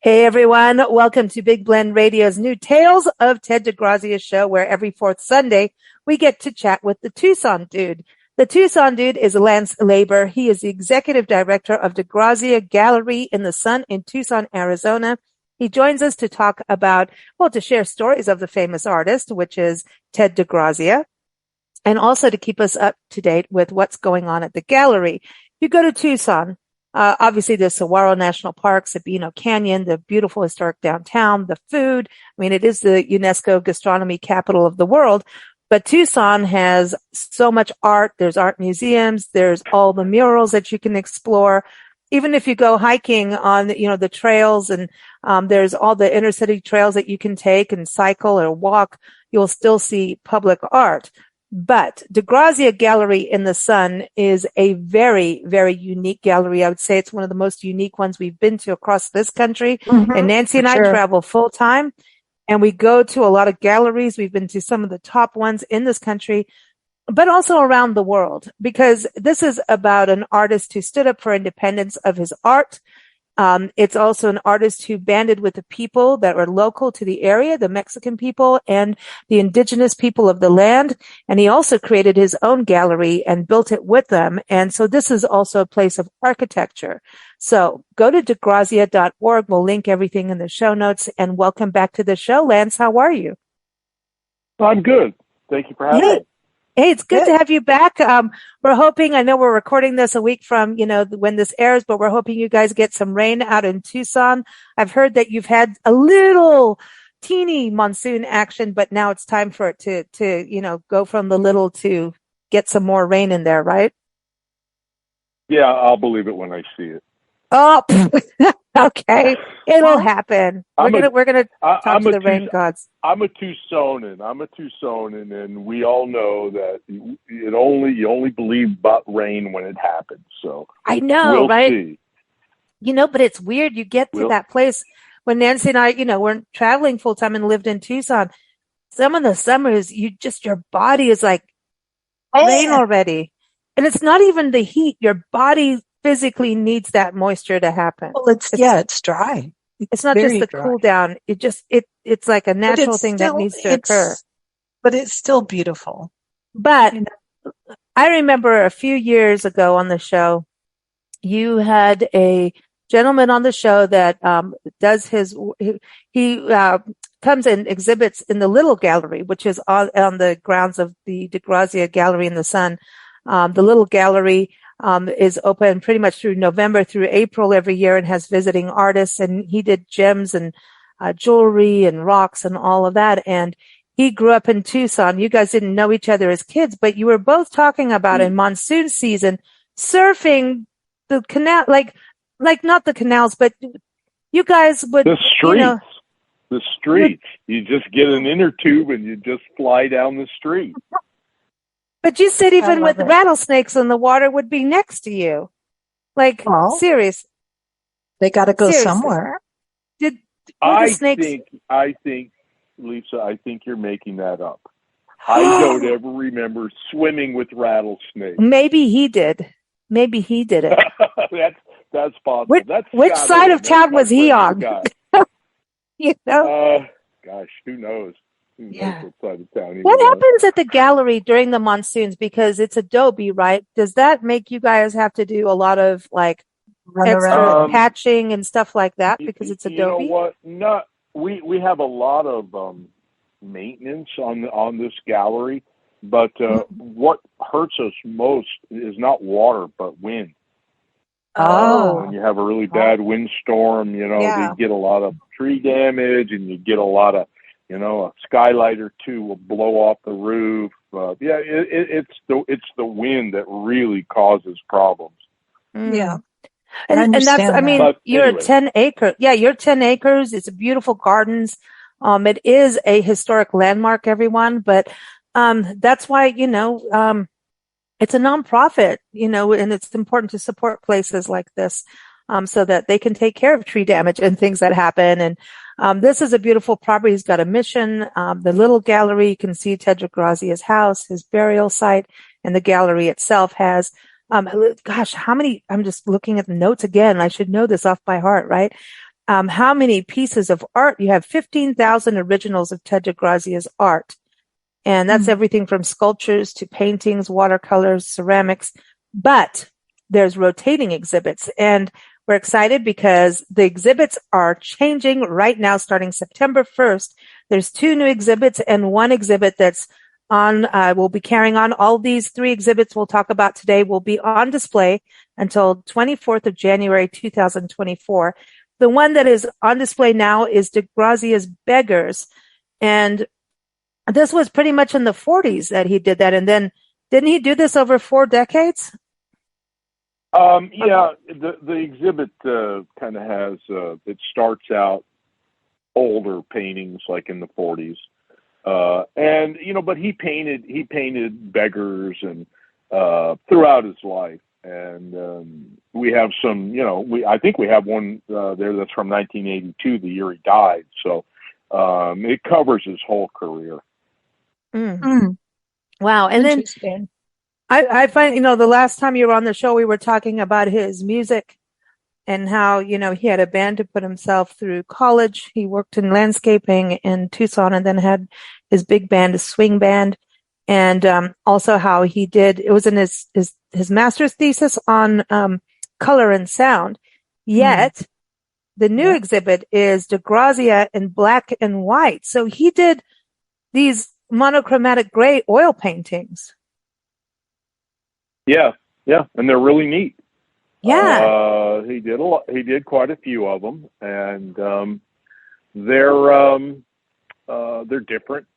Hey everyone, welcome to Big Blend Radio's new Tales of Ted DeGrazia show, where every fourth Sunday we get to chat with the Tucson Dude. The Tucson Dude is Lance Laber. He is the executive director of DeGrazia Gallery in the Sun in Tucson, Arizona. He joins us to talk about, to share stories of the famous artist, which is Ted DeGrazia, and also to keep us up to date with what's going on at the gallery. You go to Tucson. Obviously, the Saguaro National Park, Sabino Canyon, the beautiful historic downtown, the food. I mean, it is the UNESCO gastronomy capital of the world. But Tucson has so much art. There's art museums. There's all the murals that you can explore. Even if you go hiking on, the trails and there's all the inner city trails that you can take and cycle or walk, you'll still see public art. But DeGrazia Gallery in the Sun is a very, very unique gallery. I would say it's one of the most unique ones we've been to across this country. And Nancy and I travel full time, and we go to a lot of galleries. We've been to some of the top ones in this country, but also around the world, because this is about an artist who stood up for independence of his art. It's also an artist who banded with the people that were local to the area, the Mexican people and the indigenous people of the land. And he also created his own gallery and built it with them. And so this is also a place of architecture. So go to DeGrazia.org. We'll link everything in the show notes. And welcome back to the show. Lance, how are you? I'm good. Thank you for having me. Hey, it's good to have you back. We're hoping, I know we're recording this a week from, when this airs, but we're hoping you guys get some rain out in Tucson. I've heard that you've had a little teeny monsoon action, but now it's time for it to go from the little to get some more rain in there, right? Yeah, I'll believe it when I see it. Oh, okay. It'll happen. We're gonna talk to the rain gods. I'm a Tucsonan, and we all know that you only believe about rain when it happens. So I know, we'll right? See. But it's weird. You get to that place when Nancy and I, we're traveling full time and lived in Tucson. Some of the summers, your body is like rain already, and it's not even the heat. Your body physically needs that moisture to happen. Well, it's dry. It's not just the cool down. It's like a natural thing that needs to occur. But it's still beautiful. But I remember a few years ago on the show, you had a gentleman on the show that does he comes and exhibits in the Little Gallery, which is on the grounds of the DeGrazia Gallery in the Sun. The Little Gallery is open pretty much through November through April every year and has visiting artists. And he did gems and jewelry and rocks and all of that. And he grew up in Tucson. You guys didn't know each other as kids, but you were both talking about in monsoon season surfing the canal, like not the canals, but you guys would the streets. You just get an inner tube and you just fly down the street. But you said even with rattlesnakes in the water would be next to you. Serious. They got to go somewhere. I think, Lisa, I think you're making that up. I don't ever remember swimming with rattlesnakes. Maybe he did. Maybe he did it. That's possible. Which side of town was he on? Gosh, who knows? What happens at the gallery during the monsoons? Because it's adobe, right? Does that make you guys have to do a lot of extra patching and stuff like that because it's adobe? You know what? No, we have a lot of maintenance on this gallery, but what hurts us most is not water but wind. When you have a really bad windstorm, you get a lot of tree damage, and you get a lot of a skylight or two will blow off the roof. It's the wind that really causes problems. Yeah. And that's, you're 10 acres. Yeah, you're 10 acres. It's beautiful gardens. It is a historic landmark, everyone, but that's why, it's a nonprofit, and it's important to support places like this so that they can take care of tree damage and things that happen. And this is a beautiful property. He's got a mission. The Little Gallery, you can see Ted DeGrazia's house, his burial site, and the gallery itself has, how many, I'm just looking at the notes again. I should know this off by heart, right? how many pieces of art. You have 15,000 originals of Ted DeGrazia's art. And that's everything from sculptures to paintings, watercolors, ceramics. But there's rotating exhibits. And we're excited because the exhibits are changing right now, starting September 1st. There's 2 new exhibits and 1 exhibit that's on, we'll be carrying on. All these 3 exhibits we'll talk about today will be on display until 24th of January, 2024. The one that is on display now is DeGrazia's Beggars. And this was pretty much in the 40s that he did that. And then didn't he do this over 4 decades? Yeah, the exhibit kind of has, it starts out older paintings like in the 40s. And, but he painted beggars and throughout his life. And we have some, I think we have one there that's from 1982, the year he died. So it covers his whole career. Wow. And then I find, the last time you were on the show, we were talking about his music and how, he had a band to put himself through college. He worked in landscaping in Tucson and then had his big band, a swing band. And also how he did, it was in his master's thesis on color and sound. Yet the new exhibit is DeGrazia in black and white. So he did these monochromatic gray oil paintings. Yeah, and they're really neat. Yeah, he did a lot. He did quite a few of them, and they're different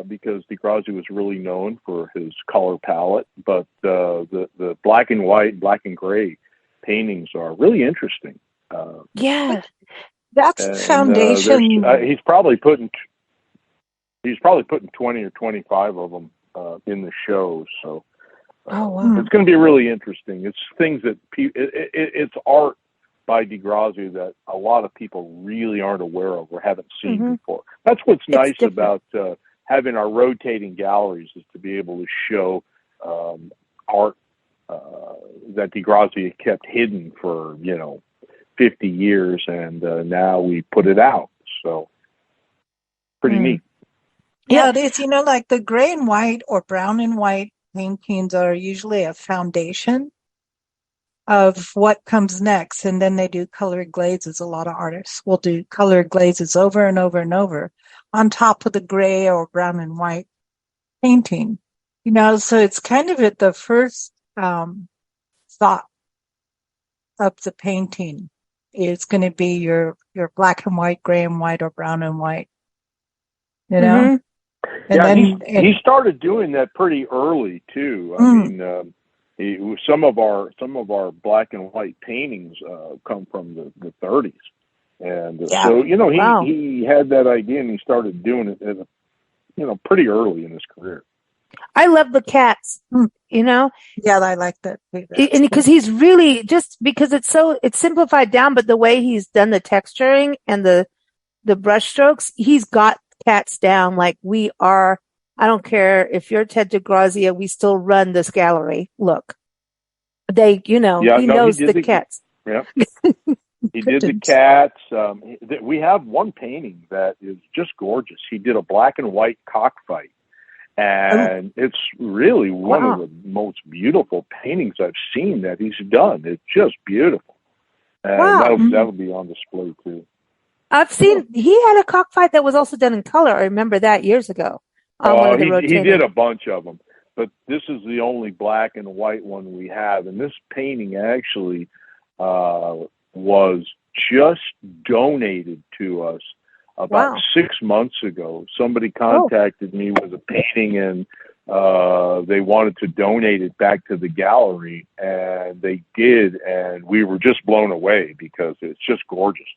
because DeGrazia was really known for his color palette. But the black and white, black and gray paintings are really interesting. That's foundation. He's probably putting 20 or 25 of them in the show. So. Oh, wow. It's going to be really interesting. It's things that it's art by DeGrazia that a lot of people really aren't aware of or haven't seen before. That's what's nice about having our rotating galleries, is to be able to show art that DeGrazia kept hidden for 50 years, and now we put it out. So pretty neat. Yeah, it is. Like the gray and white or brown and white paintings are usually a foundation of what comes next. And then they do colored glazes. A lot of artists will do colored glazes over and over and over on top of the gray or brown and white painting. So it's kind of at the first thought of the painting is going to be your black and white, gray and white, or brown and white. And he started doing that pretty early too. I mean, some of our black and white paintings come from the 30s, and so he had that idea and he started doing it pretty early in his career. I love the cats. Yeah, I like that. And because he's really, just because it's simplified down, but the way he's done the texturing and the brush strokes, he's got cats down like we are. I don't care if you're Ted DeGrazia, we still run this gallery. Look, he knows the cats. Yeah, he did the cats. We have one painting that is just gorgeous. He did a black and white cockfight, and it's really one of the most beautiful paintings I've seen that he's done. It's just beautiful, and that'll be on display too. I've seen he had a cockfight that was also done in color. I remember that years ago. He did a bunch of them, but this is the only black and white one we have. And this painting actually was just donated to us about 6 months ago. Somebody contacted me with a painting, and they wanted to donate it back to the gallery, and they did. And we were just blown away because it's just gorgeous.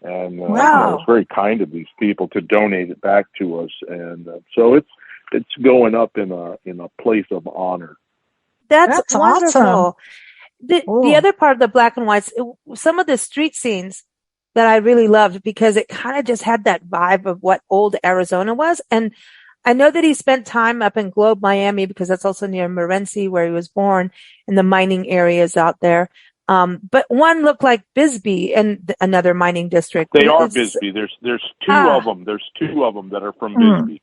And it's very kind of these people to donate it back to us, and so it's going up in a place of honor. That's wonderful. Awesome. The other part of the black and whites, some of the street scenes that I really loved, because it kind of just had that vibe of what old Arizona was. And I know that he spent time up in Globe, Miami, because that's also near Morenci, where he was born, in the mining areas out there. But one looked like Bisbee and another mining district. They are Bisbee. There's two of them. There's two of them that are from Bisbee.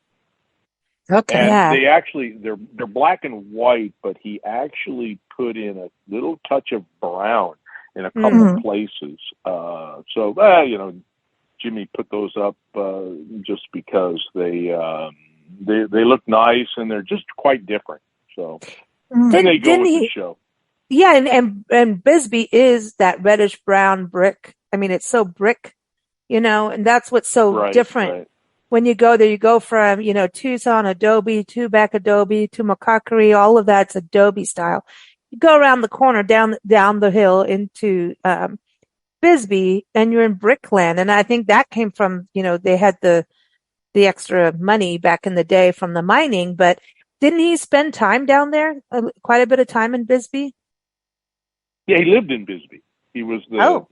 Okay. And they actually, they're black and white, but he actually put in a little touch of brown in a couple places. Jimmy put those up just because they look nice and they're just quite different. So then they go with the show. Yeah, and Bisbee is that reddish brown brick. I mean, it's so brick, and that's what's so different. Right. When you go there, you go from, Tucson, adobe, to back adobe, to Macacary, all of that's adobe style. You go around the corner, down the hill into Bisbee, and you're in brickland. And I think that came from, they had the extra money back in the day from the mining, but didn't he spend time down there? Quite a bit of time in Bisbee? Yeah, he lived in Bisbee. He was the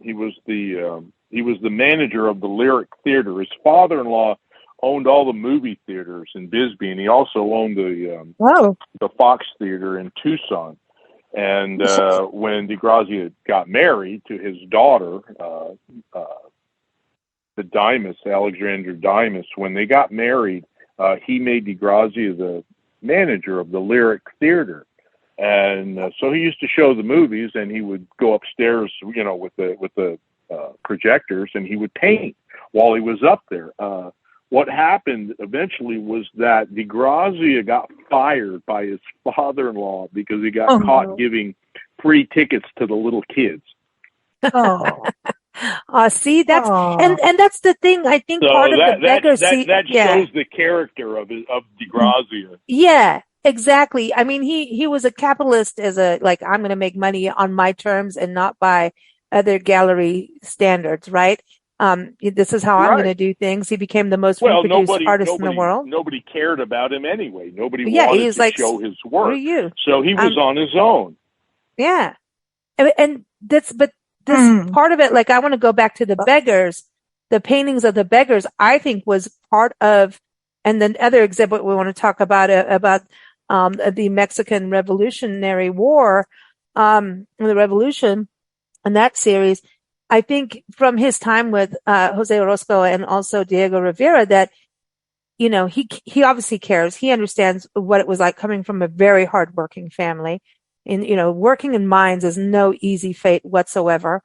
manager of the Lyric Theater. His father-in-law owned all the movie theaters in Bisbee, and he also owned the Fox Theater in Tucson. And when DeGrazia got married to his daughter, the Dimas, Alexander Dimas, when they got married, he made DeGrazia the manager of the Lyric Theater. And so he used to show the movies, and he would go upstairs, with the projectors, and he would paint while he was up there. What happened eventually was that DeGrazia got fired by his father-in-law because he got caught giving free tickets to the little kids. See, that's and that's the thing. I think part of the Beggars that shows the character of DeGrazia. Yeah, exactly. I mean, he was a capitalist I'm going to make money on my terms and not by other gallery standards, right? This is how I'm going to do things. He became the most reproduced artist in the world. Nobody cared about him anyway. Nobody wanted to show his work. Who are you? So he was on his own. Yeah. And this part of it, I want to go back to the Beggars. The paintings of the Beggars, I think, was part of, and then other exhibit we want to talk about the Mexican Revolutionary War, the Revolution, and that series. I think from his time with Jose Orozco and also Diego Rivera that, he obviously cares. He understands what it was like coming from a very hardworking family. And, working in mines is no easy fate whatsoever.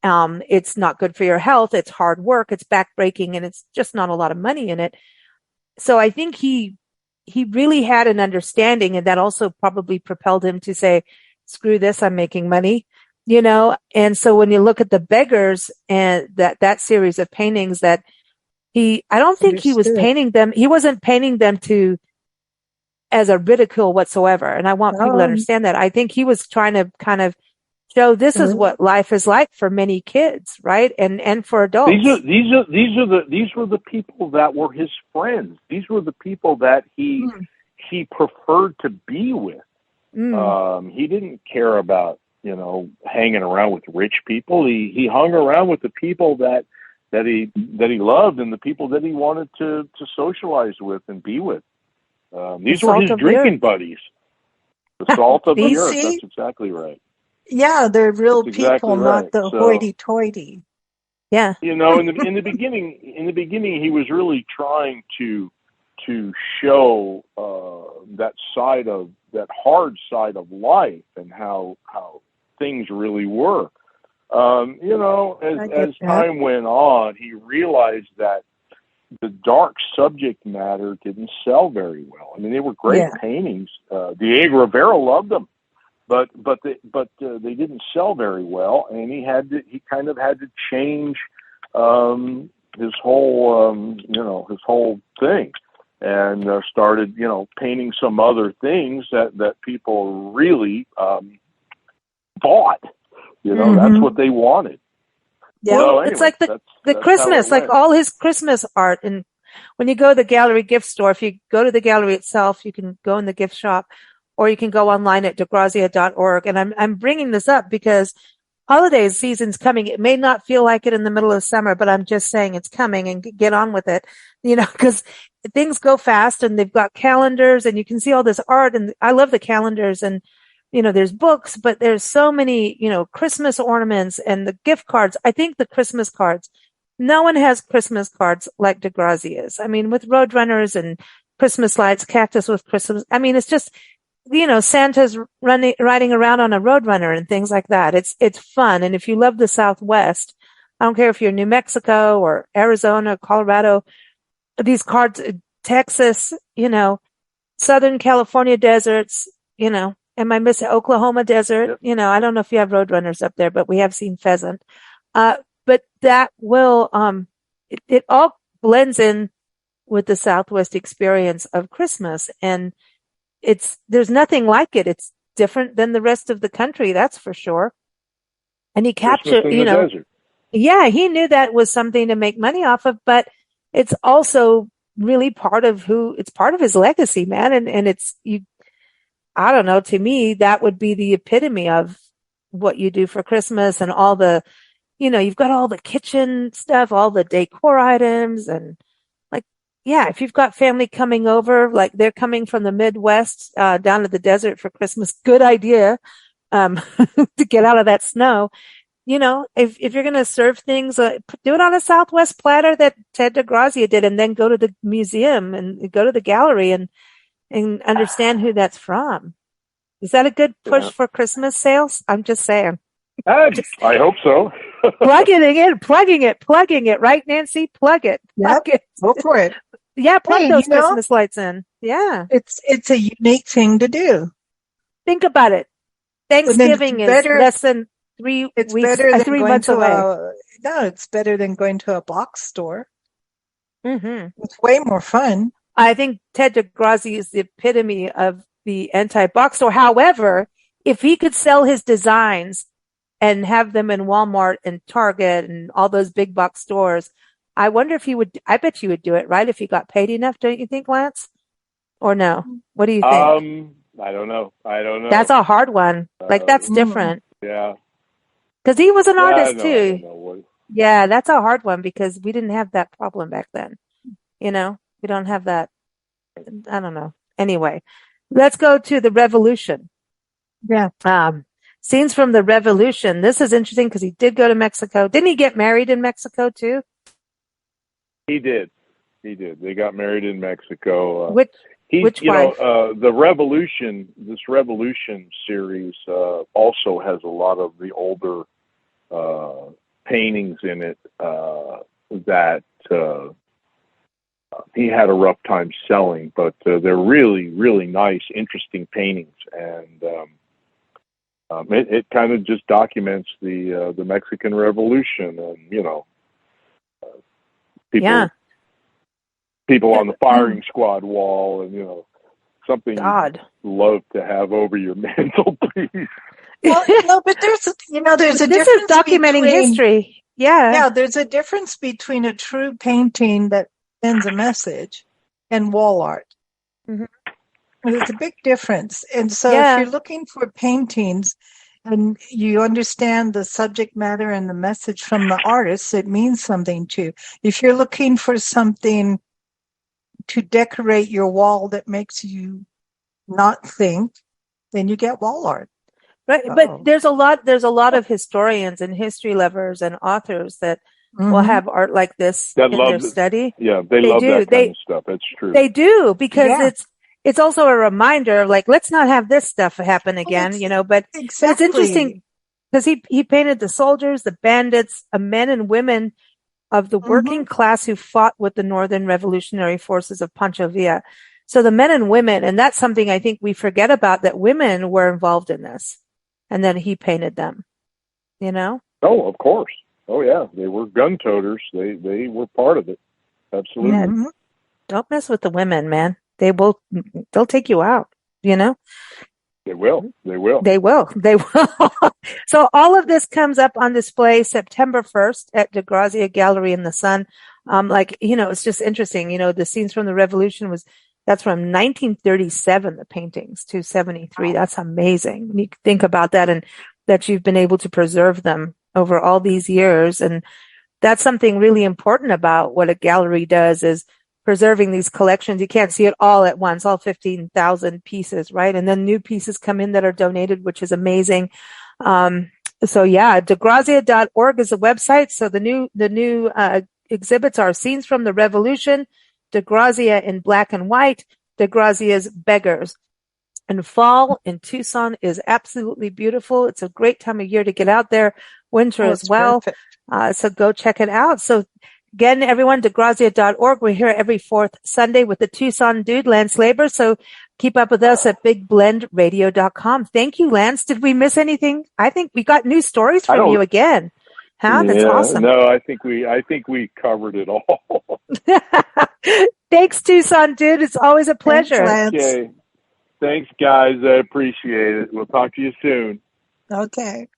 It's not good for your health. It's hard work. It's backbreaking, and it's just not a lot of money in it. So I think he really had an understanding, and that also probably propelled him to say, screw this, I'm making money. And so when you look at the Beggars and that series of paintings that I don't think he was painting them. He wasn't painting them as a ridicule whatsoever. And I want people to understand that. I think he was trying to kind of show this is what life is like for many kids, right? And for adults. These were the people that were his friends. These were the people that he preferred to be with. He didn't care about, hanging around with rich people. He hung around with the people that he loved and the people that he wanted to socialize with and be with. These were his drinking buddies. The salt of the earth. That's exactly right. Yeah, they're real people, not the hoity-toity. Yeah. In the beginning, he was really trying to show that hard side of life and how things really were. As time went on, he realized that the dark subject matter didn't sell very well. I mean, they were great paintings. Diego Rivera loved them, but they didn't sell very well, and he kind of had to change his whole thing, and started painting some other things that people really bought. That's what they wanted. Yeah, so anyway, it's like the Christmas, like all his Christmas art. And when you go to the gallery gift store, if you go to the gallery itself, you can go in the gift shop, or you can go online at DeGrazia.org. And I'm bringing this up because holiday season's coming. It may not feel like it in the middle of summer, but I'm just saying it's coming, and get on with it, because things go fast, and they've got calendars, and you can see all this art. And I love the calendars, and there's books, but there's so many, Christmas ornaments and the gift cards. I think the Christmas cards, no one has Christmas cards like DeGrazia's. I mean, with Roadrunners and Christmas lights, cactus with Christmas. I mean, it's just, Santa's riding around on a Roadrunner and things like that. It's fun. And if you love the Southwest, I don't care if you're New Mexico or Arizona, Colorado, these cards, Texas, Southern California deserts, am I missing Oklahoma desert? Yep. I don't know if you have Roadrunners up there, but we have seen pheasant. But that will, it all blends in with the Southwest experience of Christmas. And there's nothing like it. It's different than the rest of the country. That's for sure. And he captured, desert. Yeah, he knew that was something to make money off of, but it's also really part of his legacy, man. And I don't know, to me, that would be the epitome of what you do for Christmas and all the, you've got all the kitchen stuff, all the decor items and if you've got family coming over, like they're coming from the Midwest, down to the desert for Christmas, good idea, to get out of that snow. If you're going to serve things, do it on a Southwest platter that Ted DeGrazia did, and then go to the museum and go to the gallery and understand who that's from. Is that a good push for Christmas sales? I'm just saying. I hope so. Plugging it, right, Nancy? Plug it. Yep. Go for it. Yeah, plug those Christmas lights in. Yeah. It's a unique thing to do. Think about it. Thanksgiving is less than 3 It's weeks, better than 3 going months to away. it's better than going to a box store. Mm-hmm. It's way more fun. I think Ted DeGrazia is the epitome of the anti-box store. However, if he could sell his designs and have them in Walmart and Target and all those big box stores, I wonder if he would. I bet you would do it, right? If he got paid enough, don't you think, Lance? Or no? What do you think? I don't know. That's a hard one. That's different. Yeah. Because he was an artist I too. don't know. Yeah, that's a hard one because we didn't have that problem back then. We don't have that. I don't know. Anyway, let's go to the Revolution. Yeah. Scenes from the Revolution. This is interesting because he did go to Mexico. Didn't he get married in Mexico too? He did. They got married in Mexico. Which wife? The Revolution, this Revolution series also has a lot of the older paintings in it that he had a rough time selling, but they're really, really nice, interesting paintings. And it kind of just documents the Mexican Revolution and, people on the firing squad wall and, something you'd love to have over your mantelpiece. Well, no, but there's a This difference. is documenting history. Yeah. Yeah, there's a difference between a true painting that sends a message and wall art. Mm-hmm. There's a big difference. And so if you're looking for paintings and you understand the subject matter and the message from the artist, it means something to you. If you're looking for something to decorate your wall that makes you not think, then you get wall art. Right. But there's a lot of historians and history lovers and authors that will have art like this in their study. Yeah, they love that kind of stuff. That's true. They do, because it's also a reminder, like, let's not have this stuff happen again, but it's interesting because he painted the soldiers, the bandits, men and women of the working class who fought with the Northern Revolutionary Forces of Pancho Villa. So the men and women, and that's something I think we forget about, that women were involved in this. And then he painted them, Oh, of course. Oh, yeah. They were gun toters. They were part of it. Absolutely. Yeah. Don't mess with the women, man. They'll take you out, They will. So all of this comes up on display September 1st at DeGrazia Gallery in the Sun. It's just interesting. The scenes from the Revolution that's from 1937, the paintings, to 73. That's amazing. When you think about that and that you've been able to preserve them over all these years. And that's something really important about what a gallery does, is preserving these collections. You can't see it all at once, all 15,000 pieces, right? And then new pieces come in that are donated, which is amazing. So yeah, DeGrazia.org is a website. So the new exhibits are Scenes from the Revolution, DeGrazia in black and white, DeGrazia's Beggars. And fall in Tucson is absolutely beautiful. It's a great time of year to get out there. Winter as well. So go check it out. So again, everyone, DeGrazia.org. We're here every fourth Sunday with the Tucson dude, Lance Labor. So keep up with us at bigblendradio.com. Thank you, Lance. Did we miss anything? I think we got new stories from you again. Huh? That's awesome. No, I think we covered it all. Thanks, Tucson dude. It's always a pleasure. Thanks, Lance. Okay. Thanks, guys. I appreciate it. We'll talk to you soon. Okay.